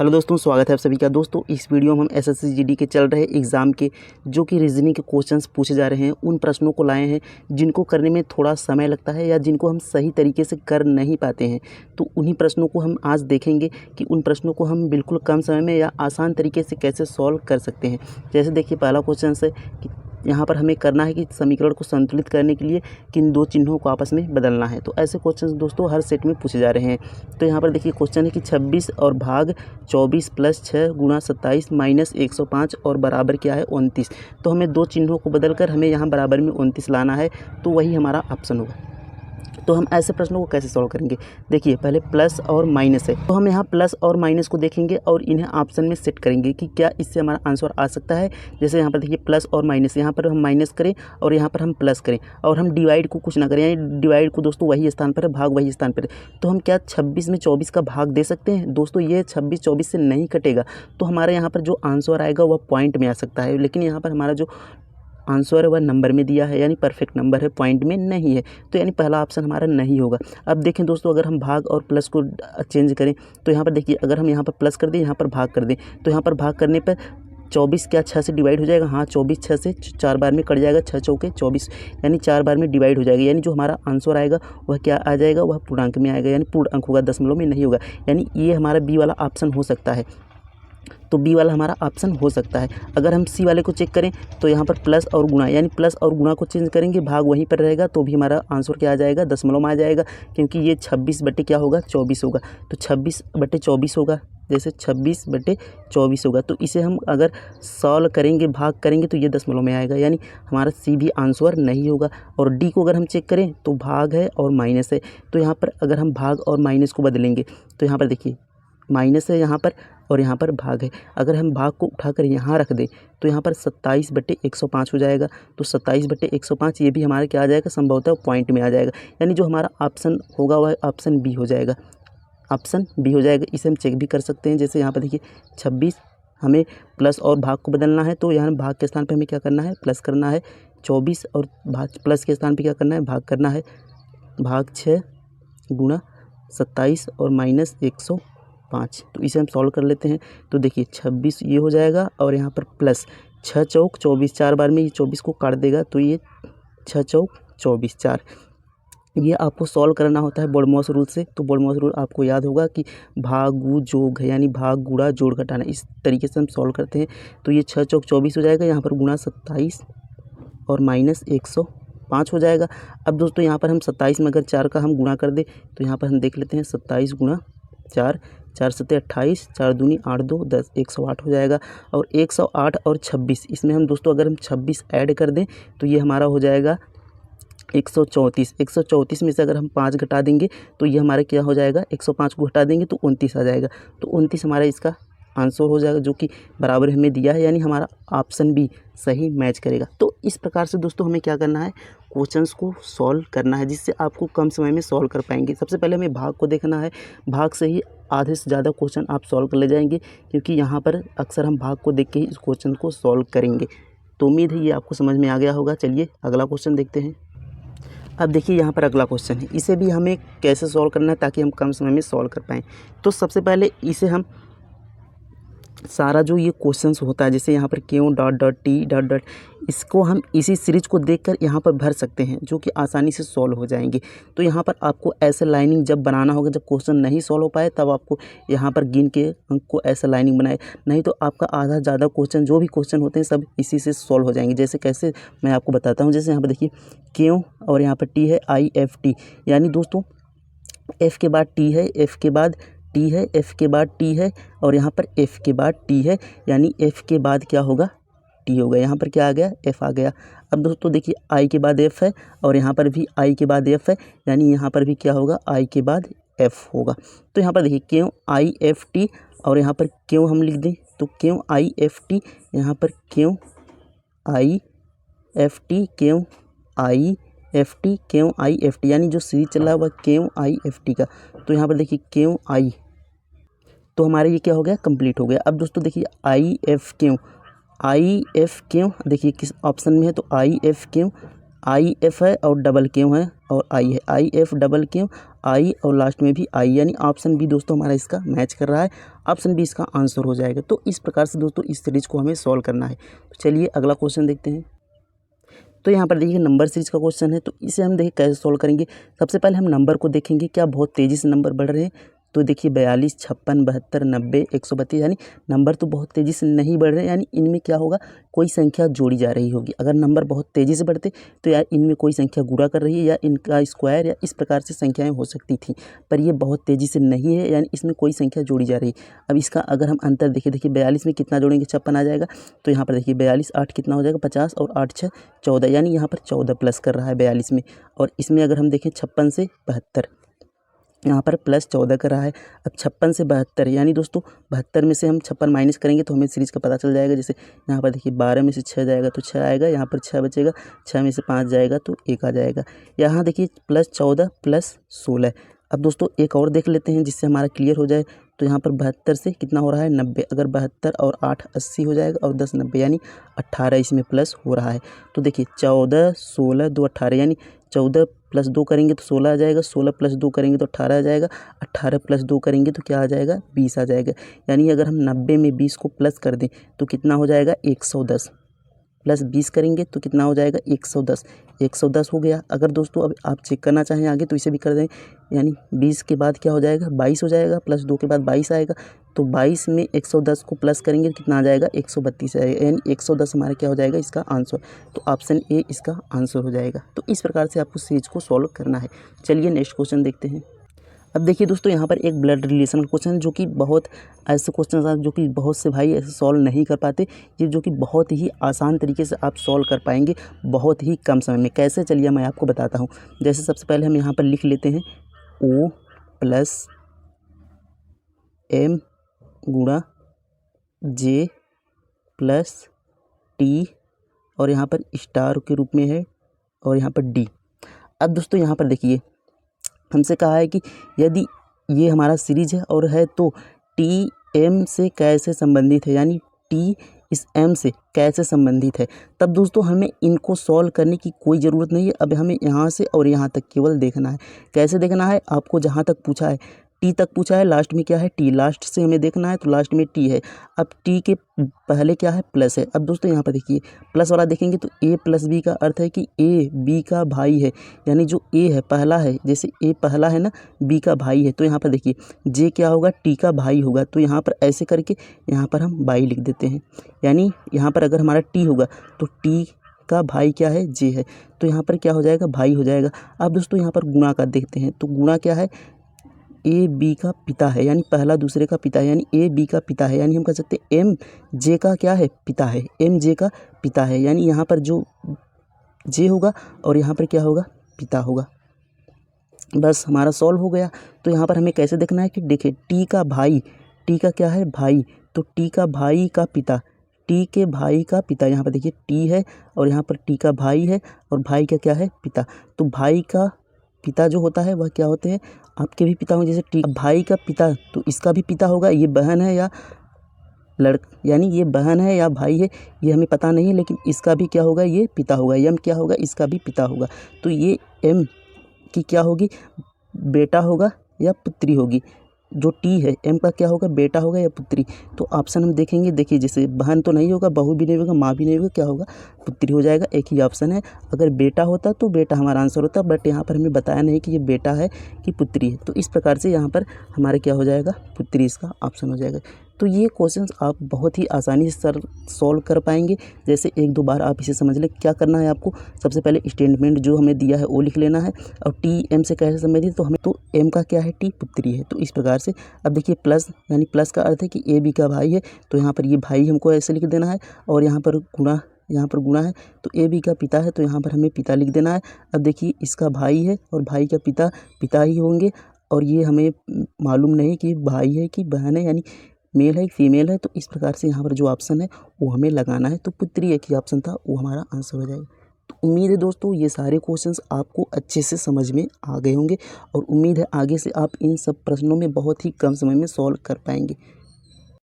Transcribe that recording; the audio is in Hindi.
हेलो दोस्तों, स्वागत है आप सभी का। दोस्तों इस वीडियो में हम एसएससी जीडी के चल रहे एग्ज़ाम के जो कि रीजनिंग के क्वेश्चंस पूछे जा रहे हैं उन प्रश्नों को लाए हैं जिनको करने में थोड़ा समय लगता है या जिनको हम सही तरीके से कर नहीं पाते हैं। तो उन्हीं प्रश्नों को हम आज देखेंगे कि उन प्रश्नों को हम बिल्कुल कम समय में या आसान तरीके से कैसे सॉल्व कर सकते हैं। जैसे देखिए, पहला क्वेश्चन है कि यहाँ पर हमें करना है कि समीकरण को संतुलित करने के लिए किन दो चिन्हों को आपस में बदलना है। तो ऐसे क्वेश्चन दोस्तों हर सेट में पूछे जा रहे हैं। तो यहाँ पर देखिए क्वेश्चन है कि 26 और भाग 24 प्लस 6 गुणा 27 माइनस 105 और बराबर क्या है 29। तो हमें दो चिन्हों को बदलकर हमें यहाँ बराबर में 29 लाना है। तो वही हमारा ऑप्शन होगा। तो हम ऐसे प्रश्नों को कैसे सॉल्व करेंगे? देखिए, पहले प्लस और माइनस है तो हम यहाँ प्लस और माइनस को देखेंगे और इन्हें ऑप्शन में सेट करेंगे कि क्या इससे हमारा आंसर आ सकता है। जैसे यहाँ पर देखिए प्लस और माइनस, यहाँ पर हम माइनस करें और यहाँ पर हम प्लस करें और हम डिवाइड को कुछ ना करें, यानी डिवाइड को दोस्तों वही स्थान पर है, भाग वही स्थान पर है। तो हम क्या 26 में 24 का भाग दे सकते हैं? दोस्तों ये 26 24 से नहीं कटेगा। तो हमारे यहाँ पर जो आंसर आएगा वह पॉइंट में आ सकता है, लेकिन यहाँ पर हमारा जो आंसर है वह नंबर में दिया है, यानी परफेक्ट नंबर है, पॉइंट में नहीं है। तो यानी पहला ऑप्शन हमारा नहीं होगा। अब देखें दोस्तों, अगर हम भाग और प्लस को चेंज करें तो यहाँ पर देखिए, अगर हम यहाँ पर प्लस कर दें, यहाँ पर भाग कर दें, तो यहाँ पर भाग करने पर 24 क्या 6 से डिवाइड हो जाएगा? हाँ, 24 6 से 4 बार में कट जाएगा, 6 चौके 24, यानी 4 बार में डिवाइड हो जाएगा। यानी जो हमारा आंसर आएगा वह क्या आ जाएगा? वह पूर्णांक में आएगा, यानी पूर्ण अंक होगा, दशमलव में नहीं होगा। यानी ये हमारा बी वाला ऑप्शन हो सकता है। तो बी वाला हमारा ऑप्शन हो सकता है। अगर हम सी वाले को चेक करें तो यहाँ पर प्लस और गुणा, यानी प्लस और गुणा को चेंज करेंगे, भाग वहीं पर रहेगा, तो भी हमारा आंसर क्या आ जाएगा? दशमलव में आ जाएगा, क्योंकि ये 26 बटे क्या होगा? 24 होगा। तो 26 बटे 24 होगा, जैसे 26 बटे 24 होगा। तो इसे हम अगर सॉल्व करेंगे, भाग करेंगे, तो ये दशमलव में आएगा, यानी हमारा सी भी आंसर नहीं होगा। और डी को अगर हम चेक करें तो भाग है और माइनस है। तो यहाँ पर अगर हम भाग और माइनस को बदलेंगे तो यहाँ पर देखिए माइनस है यहाँ पर और यहाँ पर भाग है। अगर हम भाग को उठाकर यहाँ रख दें तो यहाँ पर 27 बटे 105 हो जाएगा। तो 27 बटे 105 ये भी हमारे क्या आ जाएगा? संभवतः पॉइंट में आ जाएगा, यानी जो हमारा ऑप्शन होगा वह ऑप्शन बी हो जाएगा। ऑप्शन बी हो जाएगा। इसे हम चेक भी कर सकते हैं। जैसे यहाँ पर देखिए 26, हमें प्लस और भाग को बदलना है, तो यहाँ भाग के स्थान पर हमें क्या करना है? प्लस करना है। 24 और भाग प्लस के स्थान पर क्या करना है? भाग करना है। भाग 6 गुणा 27 और माइनस 105। तो इसे हम सॉल्व कर लेते हैं। तो देखिए 26 ये हो जाएगा और यहाँ पर प्लस 6 चौक 24, 4 बार में ये 24 को काट देगा, तो ये 6 चौक 24 4। ये आपको सॉल्व करना होता है बोडमॉस रूल से। तो बोडमॉस रूल आपको याद होगा कि भाग गु जोग है, यानी भाग गुणा जोड़ घटाना, इस तरीके से हम सॉल्व करते हैं। तो ये 6 चौक 24 हो जाएगा, यहाँ पर गुणा 27 और माइनस 105 हो जाएगा। अब दोस्तों यहाँ पर हम 27 में अगर 4 का हम गुणा कर दें तो यहाँ पर हम देख लेते हैं 27 गुणा 4, 4 सत्ते 28, 4 दूनी 8 2 10, 108 हो जाएगा। और 108 और 26, इसमें हम दोस्तों अगर हम 26 ऐड कर दें तो ये हमारा हो जाएगा 134। 134 में से अगर हम 5 घटा देंगे तो ये हमारा क्या हो जाएगा? 105 को घटा देंगे तो 29 आ जाएगा। तो 29 हमारा इसका आंसर हो जाएगा, जो कि बराबर हमें दिया है, यानी हमारा ऑप्शन बी सही मैच करेगा। तो इस प्रकार से दोस्तों हमें क्या करना है? क्वेश्चंस को सॉल्व करना है, जिससे आपको कम समय में सॉल्व कर पाएंगे। सबसे पहले हमें भाग को देखना है। भाग से ही आधे से ज़्यादा क्वेश्चन आप सॉल्व कर ले जाएंगे, क्योंकि यहाँ पर अक्सर हम भाग को देख के ही इस क्वेश्चन को सॉल्व करेंगे। तो उम्मीद है ये आपको समझ में आ गया होगा। चलिए अगला क्वेश्चन देखते हैं। अब देखिए यहाँ पर अगला क्वेश्चन है, इसे भी हमें कैसे सॉल्व करना है ताकि हम कम समय में सॉल्व कर पाएँ। तो सबसे पहले इसे हम सारा जो ये क्वेश्चंस होता है, जैसे यहाँ पर क्यों dot dot T dot dot, इसको हम इसी सीरीज को देखकर यहाँ पर भर सकते हैं, जो कि आसानी से सॉल्व हो जाएंगे। तो यहाँ पर आपको ऐसे लाइनिंग जब बनाना होगा, जब क्वेश्चन नहीं सॉल्व हो पाए तब आपको यहाँ पर गिन के अंक को ऐसे लाइनिंग बनाए, नहीं तो आपका आधा ज़्यादा क्वेश्चन जो भी क्वेश्चन होते हैं सब इसी से सॉल्व हो जाएंगे। जैसे कैसे मैं आपको बताता हूँ। जैसे यहाँ पर देखिए क्यों और यहाँ पर टी है IFT, यानी दोस्तों एफ़ के बाद टी है, एफ़ के बाद टी है, एफ़ के बाद टी है और यहाँ पर एफ़ के बाद टी है, यानी एफ़ के बाद क्या होगा? टी होगा। यहाँ पर क्या आ गया? एफ़ आ गया। अब दोस्तों देखिए आई के बाद एफ़ है और यहाँ पर भी आई के बाद एफ़ है, यानी यहाँ पर भी क्या होगा? आई के बाद एफ़ होगा। तो यहाँ पर देखिए क्यों IFT और यहाँ पर क्यों हम लिख दें तो क्यों IFT, यहाँ पर क्यों IFT, क्यों IFT, क्यों IFT, यानी जो सीरीज चल रहा है वह क्यों IFT का। तो यहाँ पर देखिए क्यों आई, तो हमारे ये क्या हो गया? कंप्लीट हो गया। अब दोस्तों देखिए IF क्यों, IF क्यों देखिए किस ऑप्शन में है, तो IF क्यों आई एफ है और डबल क्यू है और आई है, I F double Q I और लास्ट में भी आई, यानी ऑप्शन बी दोस्तों हमारा इसका मैच कर रहा है, ऑप्शन बी इसका आंसर हो जाएगा। तो इस प्रकार से दोस्तों इस सीरीज को हमें सॉल्व करना है। तो चलिए अगला क्वेश्चन देखते हैं। तो यहाँ पर देखिए नंबर सीरीज का क्वेश्चन है, तो इसे हम देखिए कैसे सॉल्व करेंगे। सबसे पहले हम नंबर को देखेंगे, क्या बहुत तेज़ी से नंबर बढ़ रहे हैं। तो देखिए 42, 56, 72, 90, 132, यानी नंबर तो बहुत तेज़ी से नहीं बढ़ रहे, यानी इनमें क्या होगा, कोई संख्या जोड़ी जा रही होगी। अगर नंबर बहुत तेज़ी से बढ़ते तो यार इनमें कोई संख्या गुणा कर रही है या इनका स्क्वायर या इस प्रकार से संख्याएँ हो सकती थी, पर ये बहुत तेज़ी से नहीं है, यानी इसमें कोई संख्या जोड़ी जा रही है। अब इसका अगर हम अंतर देखें, देखिए 42 में कितना जोड़ेंगे, 56 आ जाएगा। तो यहाँ पर देखिए 42, 8 कितना हो जाएगा, 50 और 8 6 14, यानी यहाँ पर 14 प्लस कर रहा है 42 में। और इसमें अगर हम देखें 56 से 72, यहाँ पर प्लस 14 कर रहा है। अब 56 से 72, यानी दोस्तों 72 में से हम 56 माइनस करेंगे तो हमें सीरीज़ का पता चल जाएगा। जैसे यहाँ पर देखिए 12 में से 6 जाएगा तो 6 आएगा, यहाँ पर 6 बचेगा, 6 में से 5 जाएगा तो 1 आ जाएगा। यहाँ देखिए प्लस 14 प्लस 16। अब दोस्तों एक और देख लेते हैं जिससे हमारा क्लियर हो जाए। तो यहाँ पर 72 से कितना हो रहा है, 90। अगर 72 और 8 80 हो जाएगा और 10 90, यानी 18 इसमें प्लस हो रहा है। तो देखिए 14 16 2 18, यानी 14 प्लस 2 करेंगे तो 16 आ जाएगा, 16 प्लस 2 करेंगे तो 18 आ जाएगा, 18 प्लस 2 करेंगे तो क्या आ जाएगा, 20 आ जाएगा। यानी अगर हम 90 में 20 को प्लस कर दें तो कितना हो जाएगा, 110 प्लस 20 करेंगे तो कितना हो जाएगा, 110। 110 हो गया। अगर दोस्तों अब आप चेक करना चाहें आगे तो इसे भी कर दें, यानी 20 के बाद क्या हो जाएगा, 22 हो जाएगा, प्लस 2 के बाद 22 आएगा। तो 22 में 110 को प्लस करेंगे तो कितना आ जाएगा, 132 आएगा, यानी 110 हमारा क्या हो जाएगा, इसका आंसर। तो ऑप्शन ए इसका आंसर हो जाएगा। तो इस प्रकार से आपको सीरीज को सॉल्व करना है। चलिए नेक्स्ट क्वेश्चन देखते हैं। अब देखिए दोस्तों यहाँ पर एक ब्लड रिलेशन का क्वेश्चन, जो कि बहुत ऐसे क्वेश्चन हैं जो कि बहुत से भाई ऐसे सॉल्व नहीं कर पाते, ये जो कि बहुत ही आसान तरीके से आप सॉल्व कर पाएंगे बहुत ही कम समय में। कैसे, चलिए मैं आपको बताता हूँ। जैसे सबसे पहले हम यहाँ पर लिख लेते हैं O प्लस M गुणा J प्लस T, और यहाँ पर स्टार के रूप में है, और यहाँ पर D। अब दोस्तों यहाँ पर देखिए हमसे कहा है कि यदि ये हमारा सीरीज है और है तो टी एम से कैसे संबंधित है, यानी टी इस एम से कैसे संबंधित है। तब दोस्तों हमें इनको सॉल्व करने की कोई ज़रूरत नहीं है। अब हमें यहाँ से और यहाँ तक केवल देखना है। कैसे देखना है, आपको जहाँ तक पूछा है टी तक पूछा है, लास्ट में क्या है, टी, लास्ट से हमें देखना है तो लास्ट में टी है। अब टी के पहले क्या है, प्लस है। अब दोस्तों यहाँ पर देखिए प्लस वाला देखेंगे तो ए प्लस बी का अर्थ है कि ए बी का भाई है, यानी जो ए है पहला है, जैसे ए पहला है ना, बी का भाई है। तो यहाँ पर देखिए जे क्या होगा, टी का भाई होगा। तो यहाँ पर ऐसे करके यहाँ पर हम बाई लिख देते हैं, यानी यहाँ पर अगर हमारा टी होगा तो टी का भाई क्या है, जे है। तो यहाँ पर क्या हो जाएगा, भाई हो जाएगा। अब दोस्तों यहाँ पर गुणा का देखते हैं, तो गुणा क्या है, ए बी का पिता है, यानी पहला दूसरे का पिता है, यानी ए बी का पिता है, यानी हम कह सकते हैं एम जे का क्या है, पिता है, एम जे का पिता है। यानी यहाँ पर जो जे होगा और यहाँ पर क्या होगा, पिता होगा। बस हमारा सॉल्व हो गया। तो यहाँ पर हमें कैसे देखना है कि देखिए टी का भाई, टी का क्या है, भाई, तो टी का भाई का पिता, टी के भाई का पिता, यहाँ पर देखिए टी है और यहाँ पर टी का भाई है और भाई का क्या है, पिता। तो भाई का पिता जो होता है वह क्या होते हैं, आपके भी पिता होंगे। जैसे टी भाई का पिता तो इसका भी पिता होगा, ये बहन है या यानी ये बहन है या भाई है ये हमें पता नहीं है, लेकिन इसका भी क्या होगा, ये पिता होगा। एम क्या होगा, इसका भी पिता होगा। तो ये एम की क्या होगी, बेटा होगा या पुत्री होगी। जो टी है एम का क्या होगा, बेटा होगा या पुत्री। तो ऑप्शन हम देखेंगे, देखिए जैसे बहन तो नहीं होगा, बहू भी नहीं होगा, माँ भी नहीं होगा, क्या होगा, पुत्री हो जाएगा। एक ही ऑप्शन है। अगर बेटा होता तो बेटा हमारा आंसर होता, बट यहाँ पर हमें बताया नहीं कि ये बेटा है कि पुत्री है। तो इस प्रकार से यहाँ पर हमारे क्या हो जाएगा, पुत्री इसका ऑप्शन हो जाएगा। तो ये क्वेश्चंस आप बहुत ही आसानी से सॉल्व कर पाएंगे। जैसे एक दो बार आप इसे समझ लें। क्या करना है आपको, सबसे पहले स्टेटमेंट जो हमें दिया है वो लिख लेना है, और टी एम से कैसे संबंधित, तो हमें तो एम का क्या है, टी पुत्री है। तो इस प्रकार से अब देखिए प्लस, यानी प्लस का अर्थ है कि ए बी का भाई है, तो यहाँ पर ये भाई हमको ऐसे लिख देना है, और यहाँ पर गुणा है तो ए बी का पिता है, तो यहाँ पर हमें पिता लिख देना है। अब देखिए इसका भाई है और भाई का पिता ही होंगे, और ये हमें मालूम नहीं कि भाई है कि बहन है, यानी मेल है फीमेल है। तो इस प्रकार से यहाँ पर जो ऑप्शन है वो हमें लगाना है। तो पुत्री एक ही ऑप्शन था, वो हमारा आंसर हो जाएगा। तो उम्मीद है दोस्तों ये सारे क्वेश्चंस आपको अच्छे से समझ में आ गए होंगे, और उम्मीद है आगे से आप इन सब प्रश्नों में बहुत ही कम समय में सॉल्व कर पाएंगे।